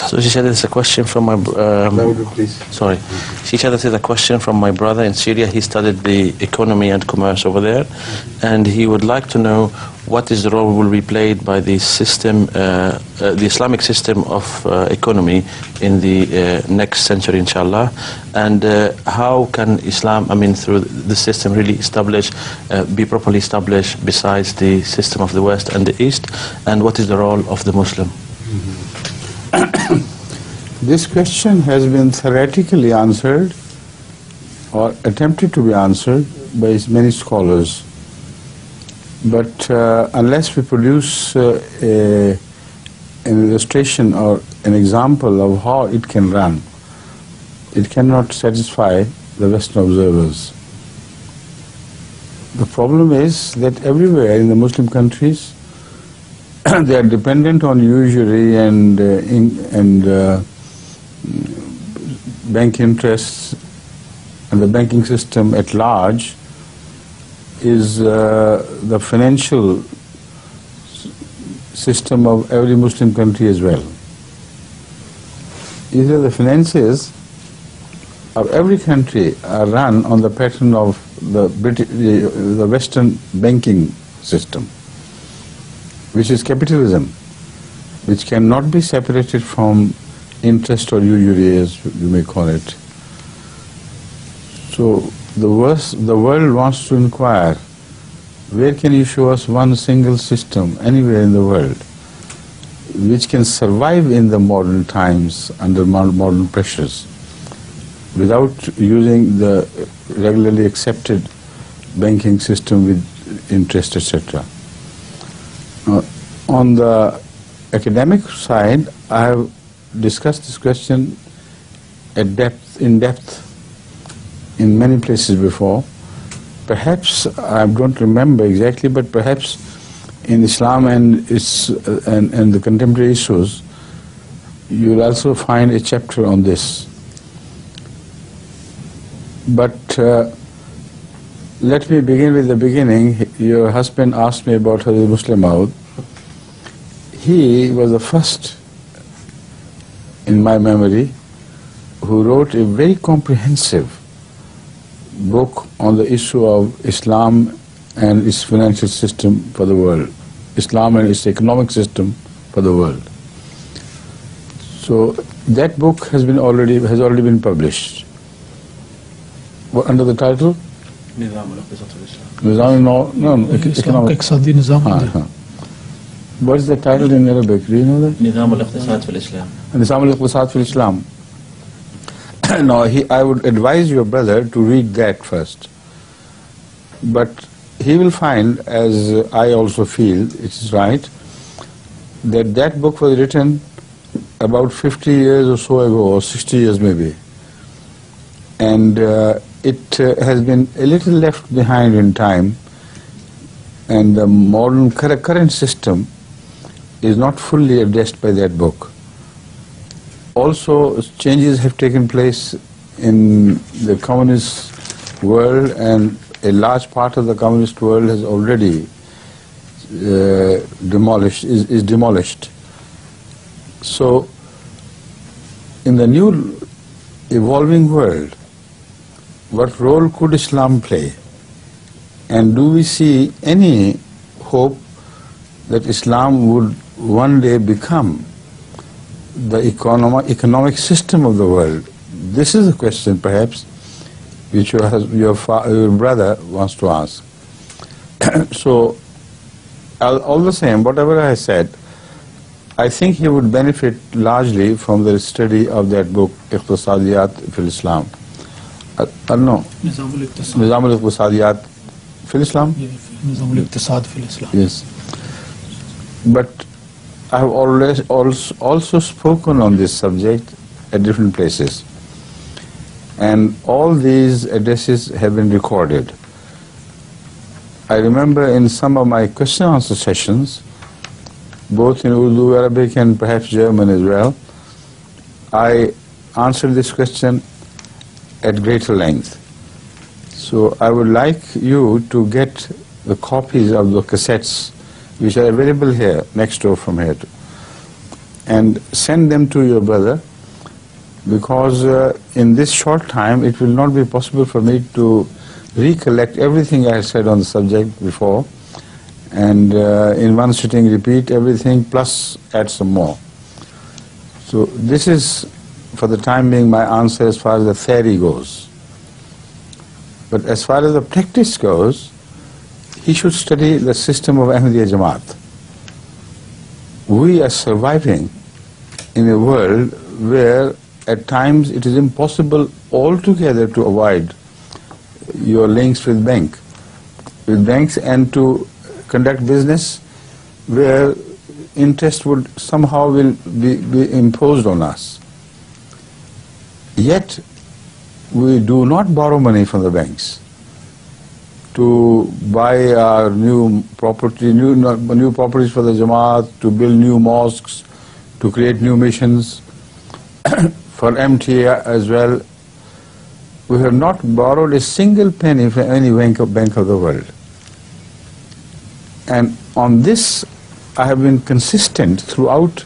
So she said it's a question from my sorry. She said this is a question from my brother in Syria. He studied the economy and commerce over there, and he would like to know what is the role will be played by the system, the Islamic system of economy in the next century, inshallah, and how can Islam, I mean, through the system really establish, be properly established besides the system of the West and the East, and what is the role of the Muslim? This question has been theoretically answered or attempted to be answered by many scholars. But unless we produce an illustration or an example of how it can run, it cannot satisfy the Western observers. The problem is that everywhere in the Muslim countries, they are dependent on usury and bank interests, and the banking system at large is the financial system of every Muslim country as well. Either the finances of every country are run on the pattern of the Western banking system, which is capitalism, which cannot be separated from interest or usury, as you may call it. So the world wants to inquire, where can you show us one single system anywhere in the world which can survive in the modern times under modern pressures without using the regularly accepted banking system with interest, etc. On the academic side, I have discussed this question in depth in many places before. Perhaps, I don't remember exactly, but perhaps in Islam and the contemporary issues, you will also find a chapter on this. But let me begin with the beginning. Your husband asked me about Hazrat Muslim Maud. He was the first, in my memory, who wrote a very comprehensive book on the issue of Islam and its financial system for the world, Islam and its economic system for the world. So that book has already been published. What, under the title? What is the title in Arabic? Do you know that? Nizam al-Iqtisad fil Islam. Nizam al-Iqtisad fil Islam. Now, I would advise your brother to read that first. But he will find, as I also feel it is right, that that book was written about 50 years or so ago, or 60 years maybe. And it has been a little left behind in time, and the modern current system is not fully addressed by that book. Also, changes have taken place in the communist world, and a large part of the communist world has already is demolished. So, in the new evolving world, what role could Islam play? And do we see any hope that Islam would one day become the economic system of the world? This is a question, perhaps, which your brother wants to ask. So, all the same, whatever I said, I think he would benefit largely from the study of that book, Iqtisadiyat fil Islam. No, Nizam al-Iqtisadiyat fil Islam? Nizam al-Iqtisad fil Islam. Yes. But I have always also spoken on this subject at different places. And all these addresses have been recorded. I remember in some of my question and answer sessions, both in Urdu, Arabic, and perhaps German as well, I answered this question at greater length. So I would like you to get the copies of the cassettes which are available here, next door from here, and send them to your brother, because in this short time it will not be possible for me to recollect everything I had said on the subject before, and in one sitting repeat everything plus add some more. So this is for the time being my answer as far as the theory goes. But as far as the practice goes, he should study the system of Ahmadiyya Jamaat. We are surviving in a world where at times it is impossible altogether to avoid your links with banks and to conduct business where interest would somehow will be imposed on us. Yet we do not borrow money from the banks to buy our new properties for the Jamaat, to build new mosques, to create new missions, for MTA as well. We have not borrowed a single penny from any bank of the world. And on this I have been consistent throughout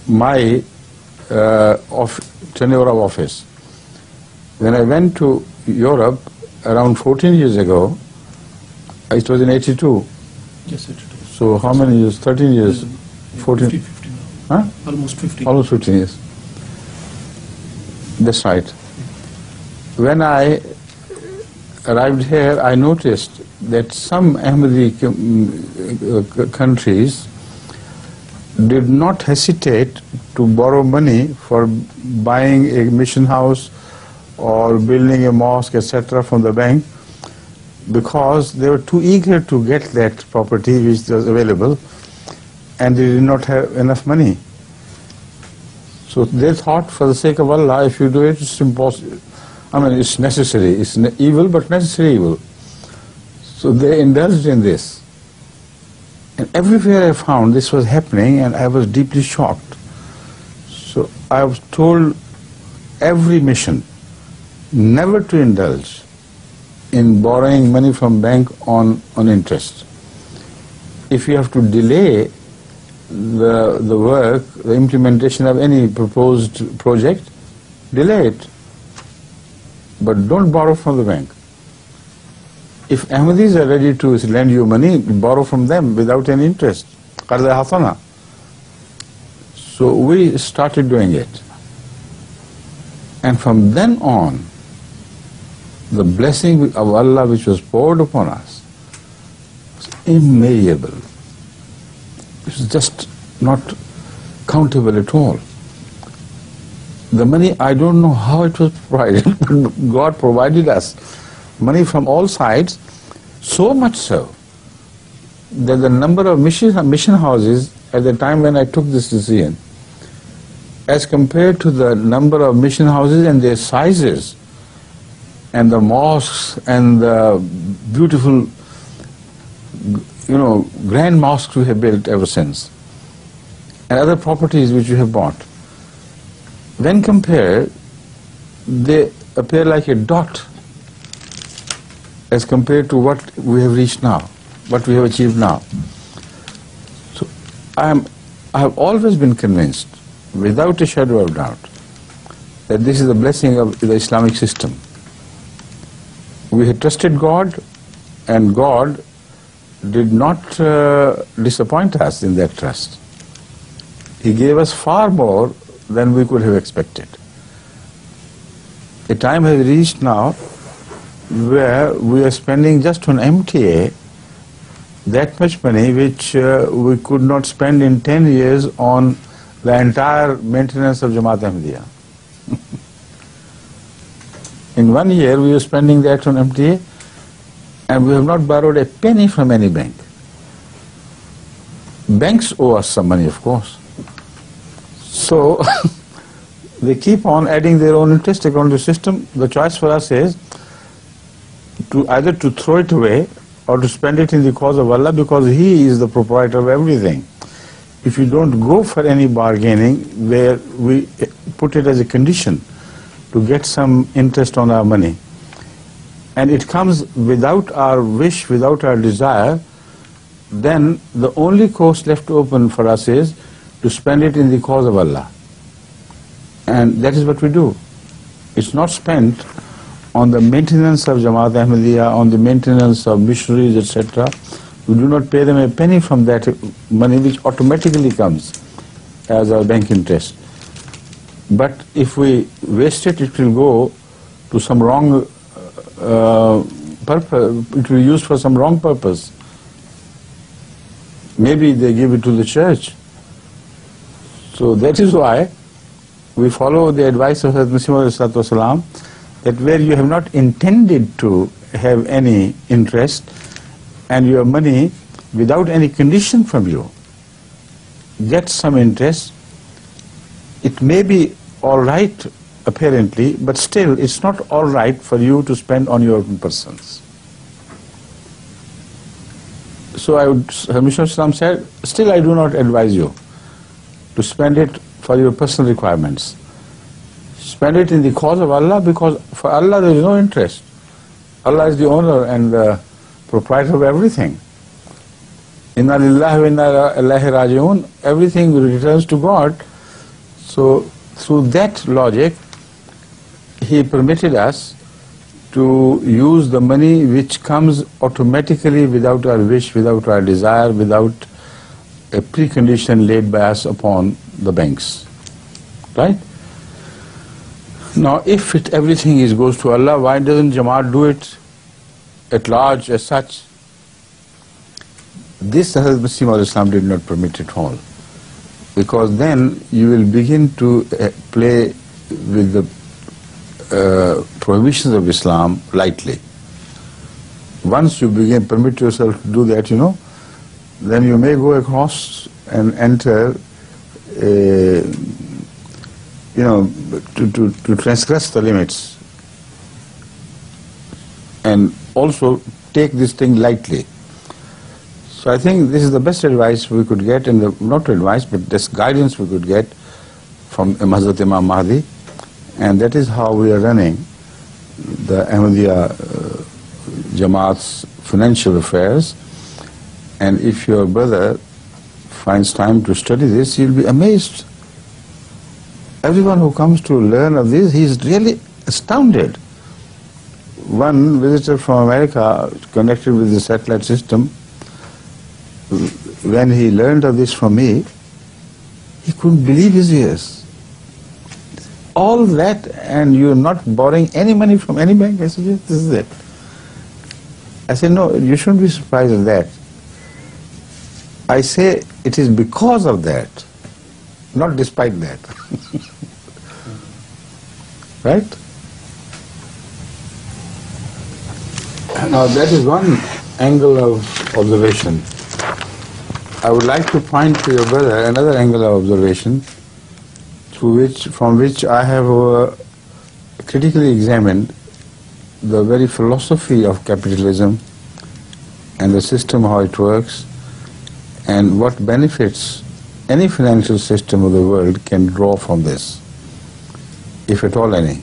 my tenure of office. When I went to Europe around 14 years ago, it was in 82. Yes, 82. So how many years? 13 years? 14? 15 now. Huh? Almost 15. Almost 15 years. That's right. When I arrived here, I noticed that some Ahmadi countries did not hesitate to borrow money for buying a mission house or building a mosque, etc. from the bank, because they were too eager to get that property which was available, and they did not have enough money. So they thought, for the sake of Allah, if you do it, it's impossible. I mean, it's necessary. It's evil, but necessary evil. So they indulged in this. And everywhere I found this was happening, and I was deeply shocked. So I was told every mission never to indulge in borrowing money from bank on interest. If you have to delay the work, the implementation of any proposed project, delay it. But don't borrow from the bank. If Ahmadis are ready to lend you money, borrow from them without any interest. Qarda hasana. So we started doing it. And from then on, the blessing of Allah which was poured upon us was immeasurable. It was just not countable at all. The money, I don't know how it was provided, but God provided us money from all sides, so much so that the number of mission houses at the time when I took this decision, as compared to the number of mission houses and their sizes, and the mosques and the beautiful, grand mosques we have built ever since, and other properties which we have bought, when compared, they appear like a dot as compared to what we have reached now, what we have achieved now. So I have always been convinced, without a shadow of doubt, that this is the blessing of the Islamic system. We had trusted God, and God did not disappoint us in that trust. He gave us far more than we could have expected. A time has reached now where we are spending just on MTA that much money which we could not spend in 10 years on the entire maintenance of Jamaat Ahmadiyya. In 1 year we are spending that on MTA, and we have not borrowed a penny from any bank. Banks owe us some money, of course. So they keep on adding their own interest according to the system. The choice for us is to either to throw it away or to spend it in the cause of Allah, because He is the proprietor of everything. If you don't go for any bargaining where we put it as a condition to get some interest on our money, and it comes without our wish, without our desire, then the only course left open for us is to spend it in the cause of Allah. And that is what we do. It's not spent on the maintenance of Jamaat Ahmediyya, on the maintenance of missionaries, etc. We do not pay them a penny from that money which automatically comes as our bank interest. But if we waste it, it will go to some wrong purpose. It will be used for some wrong purpose. Maybe they give it to the church. So that is why we follow the advice of Muslim that where you have not intended to have any interest and your money without any condition from you gets some interest, it may be all right apparently, but still it's not all right for you to spend on your own persons. So Islam said, still I do not advise you to spend it for your personal requirements. Spend it in the cause of Allah, because for Allah there is no interest. Allah is the owner and the proprietor of everything. Inna lillahi wa inna ilaihi raji'un. Everything returns to God. So through that logic, He permitted us to use the money which comes automatically without our wish, without our desire, without a precondition laid by us upon the banks. Right? Now, if everything goes to Allah, why doesn't Jamaat do it at large as such? This Hazrat Masih Maud Islam did not permit at all, because then you will begin to play with the prohibitions of Islam lightly. Once you permit yourself to do that, then you may go across and enter, to transgress the limits, and also take this thing lightly. So I think this is the best advice we could get, and not advice, but this guidance we could get from Hazrat Imam Mahdi, and that is how we are running the Ahmadiyya Jamaat's financial affairs. And if your brother finds time to study this, you'll be amazed. Everyone who comes to learn of this, he is really astounded. One visitor from America connected with the satellite system, when he learned of this from me, he couldn't believe his ears. All that, and you're not borrowing any money from any bank? I said, yes, this is it. I said, no, you shouldn't be surprised at that. I say it is because of that, not despite that. Right? Now that is one angle of observation. I would like to point to your brother another angle of observation from which I have critically examined the very philosophy of capitalism and the system, how it works, and what benefits any financial system of the world can draw from this, if at all any.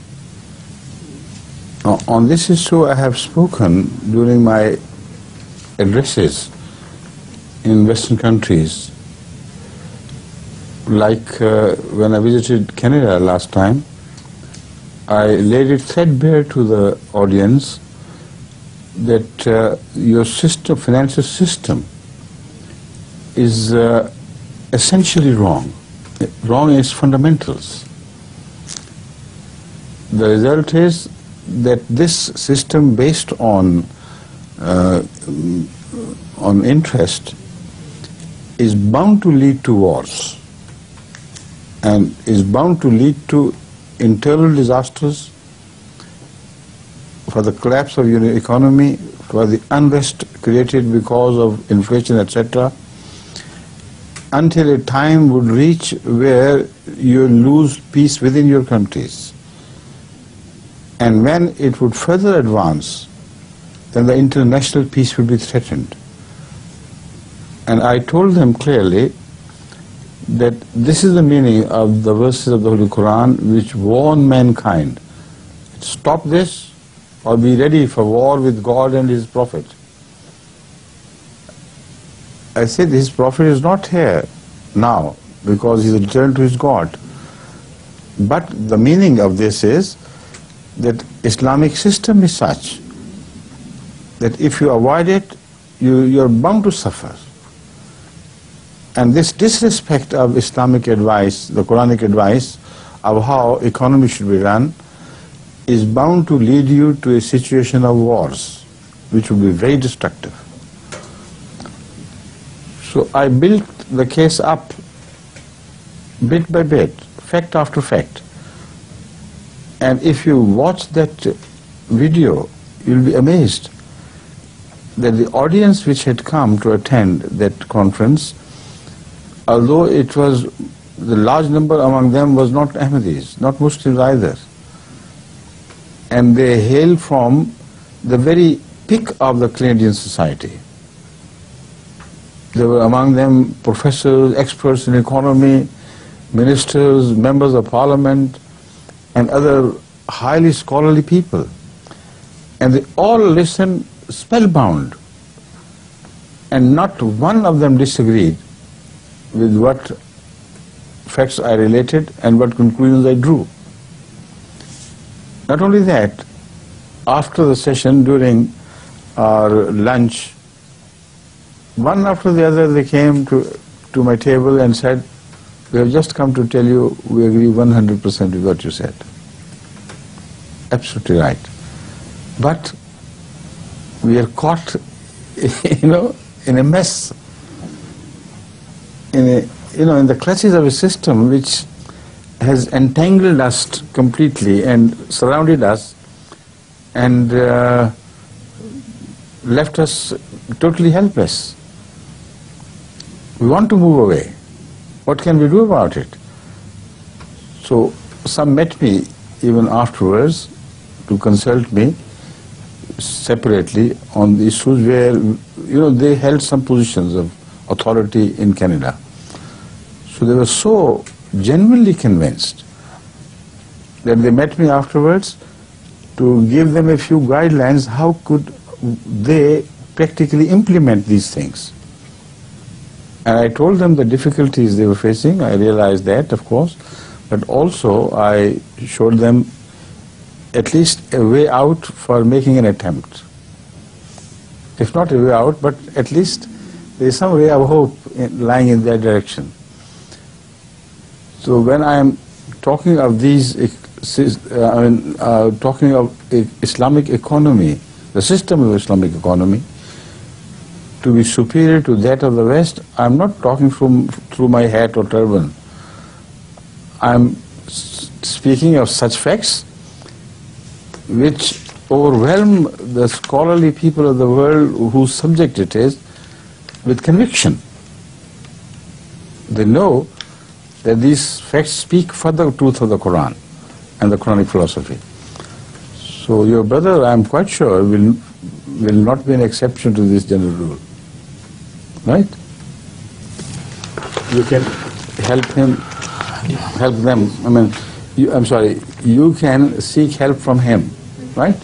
Now, on this issue I have spoken during my addresses in Western countries, like when I visited Canada last time. I laid it threadbare to the audience that your system, financial system, is essentially wrong in its fundamentals. The result is that this system based on interest is bound to lead to wars and is bound to lead to internal disasters, for the collapse of your economy, for the unrest created because of inflation, etc., until a time would reach where you lose peace within your countries. And when it would further advance, then the international peace would be threatened. And I told them clearly that this is the meaning of the verses of the Holy Quran which warn mankind. Stop this or be ready for war with God and His Prophet. I said His Prophet is not here now. because he's returned to his God. But the meaning of this is that Islamic system is such that if you avoid it, you're bound to suffer. And this disrespect of Islamic advice, the Quranic advice of how economy should be run, is bound to lead you to a situation of wars, which will be very destructive. So I built the case up bit by bit, fact after fact. And if you watch that video, you'll be amazed that the audience which had come to attend that conference, although it was, the large number among them was not Ahmadis, not Muslims either. And they hail from the very peak of the Canadian society. There were among them professors, experts in economy, ministers, members of parliament, and other highly scholarly people. And they all listened spellbound. And not one of them disagreed with what facts I related and what conclusions I drew. Not only that, after the session, during our lunch, one after the other they came to my table and said, "We have just come to tell you we agree 100% with what you said." Absolutely right. But we are caught, in a mess, in the clutches of a system which has entangled us completely and surrounded us and left us totally helpless. We want to move away. What can we do about it? So some met me even afterwards to consult me separately on the issues where, they held some positions of authority in Canada. So they were so genuinely convinced that they met me afterwards to give them a few guidelines how could they practically implement these things. And I told them the difficulties they were facing. I realized that, of course, but also I showed them at least a way out for making an attempt. If not a way out, but at least there is some ray of hope lying in that direction. So when I am talking of these, talking of Islamic economy, the system of Islamic economy, to be superior to that of the West, I am not talking through my hat or turban. I am speaking of such facts which overwhelm the scholarly people of the world whose subject it is with conviction. They know that these facts speak for the truth of the Quran and the Quranic philosophy. So your brother, I am quite sure, will not be an exception to this general rule. Right? You can help him, help them. You can seek help from him, right?